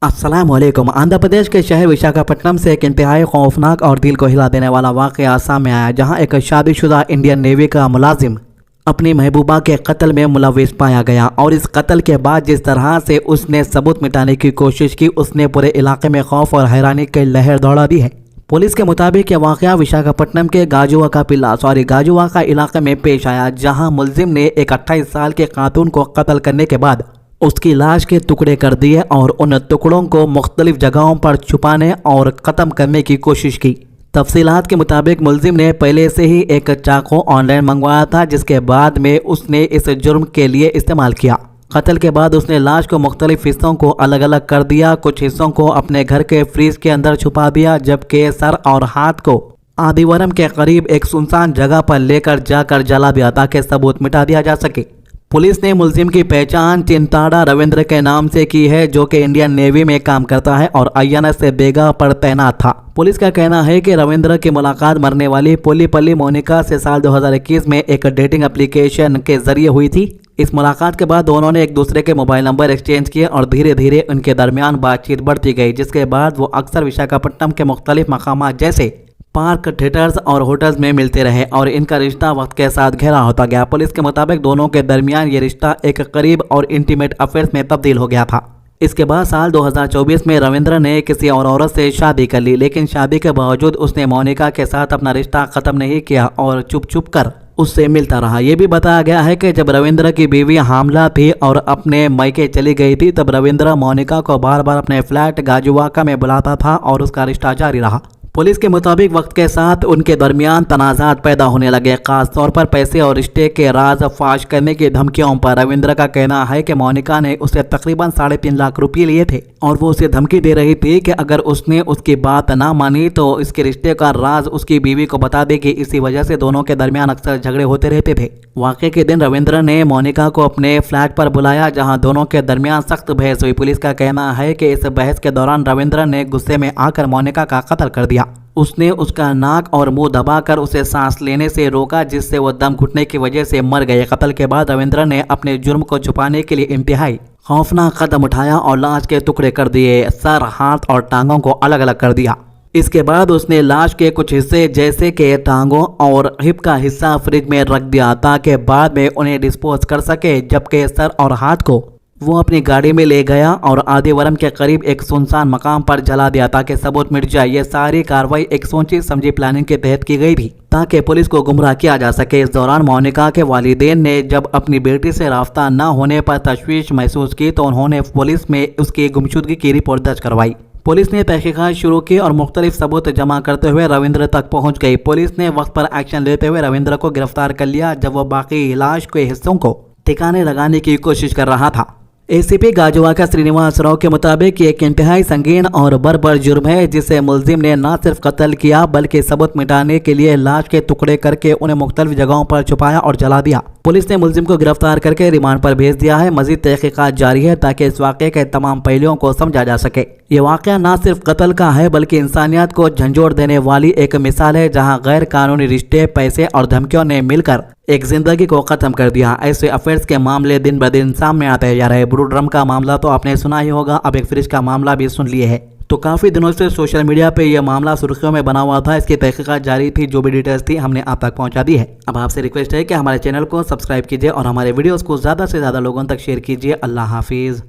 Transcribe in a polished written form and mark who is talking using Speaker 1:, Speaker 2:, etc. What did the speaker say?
Speaker 1: अस्सलामुअलैकुम। आंध्र प्रदेश के शहर विशाखापट्टनम से एक इंतहाई खौफनाक और दिल को हिला देने वाला वाक़या सामने आया, जहां एक शादीशुदा इंडियन नेवी का मुलाजिम अपनी महबूबा के कत्ल में मुलविस पाया गया। और इस कत्ल के बाद जिस तरह से उसने सबूत मिटाने की कोशिश की, उसने पूरे इलाके में खौफ और हैरानी की लहर दौड़ा दी है। पुलिस के मुताबिक यह वाक़या विशाखापट्टनम के गाजुवाका इलाके में पेश आया, जहां मुलजिम ने एक 28 साल के खातून को कत्ल करने के बाद उसकी लाश के टुकड़े कर दिए और उन टुकड़ों को मुख्तलिफ जगहों पर छुपाने और ख़त्म करने की कोशिश की। तफसीलात के मुताबिक मुलजिम ने पहले से ही एक चाकू ऑनलाइन मंगवाया था, जिसके बाद में उसने इस जुर्म के लिए इस्तेमाल किया। कत्ल के बाद उसने लाश को मुख्तलिफ हिस्सों को अलग अलग कर दिया। कुछ हिस्सों को अपने घर के फ्रीज के अंदर छुपा दिया, जबकि सर और हाथ को आदिवारम के करीब एक सुनसान जगह पर लेकर जाकर जला दिया ताकि सबूत मिटा दिया जा सके। पुलिस ने मुलजिम की पहचान चिंताड़ा रविंद्र के नाम से की है, जो कि इंडियन नेवी में काम करता है और INS से बेगा पर तैनात था। पुलिस का कहना है कि रविंद्र की मुलाकात मरने वाली पोलीपल्ली मोनिका से साल 2021 में एक डेटिंग एप्लीकेशन के जरिए हुई थी। इस मुलाकात के बाद दोनों ने एक दूसरे के मोबाइल नंबर एक्सचेंज किए और धीरे धीरे उनके दरमियान बातचीत बढ़ती गई, जिसके बाद वो अक्सर विशाखापट्टनम के मुख्तलिफ मकामात जैसे पार्क, थिएटर्स और होटल्स में मिलते रहे और इनका रिश्ता वक्त के साथ गहरा होता गया। पुलिस के मुताबिक दोनों के दरमियान ये रिश्ता एक करीब और इंटीमेट अफेयर्स में तब्दील हो गया था। इसके बाद साल 2024 में रविंद्र ने किसी और औरत से शादी कर ली, लेकिन शादी के बावजूद उसने मोनिका के साथ अपना रिश्ता ख़त्म नहीं किया और चुप चुप कर उससे मिलता रहा। ये भी बताया गया है कि जब रविंद्र की बीवी हामला थी और अपने मायके चली गई थी, तब रविंद्र मोनिका को बार बार अपने फ्लैट गाजुवाका में बुलाता था और उसका रिश्ता जारी रहा। पुलिस के मुताबिक वक्त के साथ उनके दरमियान तनाज़ात पैदा होने लगे, खास तौर पर पैसे और रिश्ते के राज फाश करने की धमकियों पर। रविंद्र का कहना है कि मोनिका ने उसे तकरीबन 3.5 लाख रुपये लिए थे और वो उसे धमकी दे रही थी कि अगर उसने उसकी बात ना मानी तो इसके रिश्ते का राज उसकी बीवी को बता देगी। इसी वजह से दोनों के दरमियान अक्सर झगड़े होते रहते थे। वाक़े के दिन रविंद्र ने मोनिका को अपने फ्लैट पर बुलाया, जहां दोनों के दरमियान सख्त बहस हुई। पुलिस का कहना है कि इस बहस के दौरान रविंद्र ने गुस्से में आकर मोनिका का कत्ल कर दिया। उसने उसका नाक और मुंह दबाकर उसे सांस लेने से रोका, जिससे वो दम घुटने की वजह से मर गए। कत्ल के बाद रविंद्र ने अपने जुर्म को छुपाने के लिए इंतहाई खौफनाक कदम उठाया और लाश के टुकड़े कर दिए, सर, हाथ और टांगों को अलग अलग कर दिया। इसके बाद उसने लाश के कुछ हिस्से जैसे कि टांगों और हिप का हिस्सा फ्रिज में रख दिया ताकि बाद में उन्हें डिस्पोज कर सके, जबकि सर और हाथ को वो अपनी गाड़ी में ले गया और आदिवारम के करीब एक सुनसान मकाम पर जला दिया ताकि सबूत मिट जाए। ये सारी कार्रवाई एक सोची समझी प्लानिंग के तहत की गई थी ताकि पुलिस को गुमराह किया जा सके। इस दौरान मोनिका के वालिदैन ने जब अपनी बेटी से राब्ता न होने पर तशवीश महसूस की तो उन्होंने पुलिस में उसकी गुमशुदगी की रिपोर्ट दर्ज करवाई। पुलिस ने तहकीकात शुरू की और मुख्तलिफ सबूत जमा करते हुए रविंद्र तक पहुंच गई। पुलिस ने वक्त पर एक्शन लेते हुए रविंद्र को गिरफ्तार कर लिया, जब वो बाकी लाश के हिस्सों को ठिकाने लगाने की कोशिश कर रहा था। ACP गाजुवाका श्रीनिवास राव के मुताबिक ये एक इंतहाई संगीन और बर्बर जुर्म है, जिसे मुलजिम ने न सिर्फ कत्ल किया बल्कि सबूत मिटाने के लिए लाश के टुकड़े करके उन्हें मुख्तलिफ जगहों पर छुपाया और जला दिया। पुलिस ने मुलजिम को गिरफ्तार करके रिमांड पर भेज दिया है। मजीद तहकीकात जारी है ताकि इस वाक़े के तमाम पहलुओं को समझा जा सके। ये वाक़या न सिर्फ कत्ल का है बल्कि इंसानियत को झंझोड़ देने वाली एक मिसाल है, जहां गैर कानूनी रिश्ते, पैसे और धमकियों ने मिलकर एक जिंदगी को खत्म कर दिया। ऐसे अफेयर्स के मामले दिन ब दिन सामने आते जा रहे। ब्लू ड्रम का मामला तो आपने सुना ही होगा, अब एक फ्रिज का मामला भी सुन लिए है। तो काफ़ी दिनों से सोशल मीडिया पे यह मामला सुर्खियों में बना हुआ था। इसकी तहकीकात जारी थी, जो भी डिटेल्स थी हमने आप तक पहुंचा दी है। अब आपसे रिक्वेस्ट है कि हमारे चैनल को सब्सक्राइब कीजिए और हमारे वीडियोस को ज़्यादा से ज़्यादा लोगों तक शेयर कीजिए। अल्लाह हाफिज़।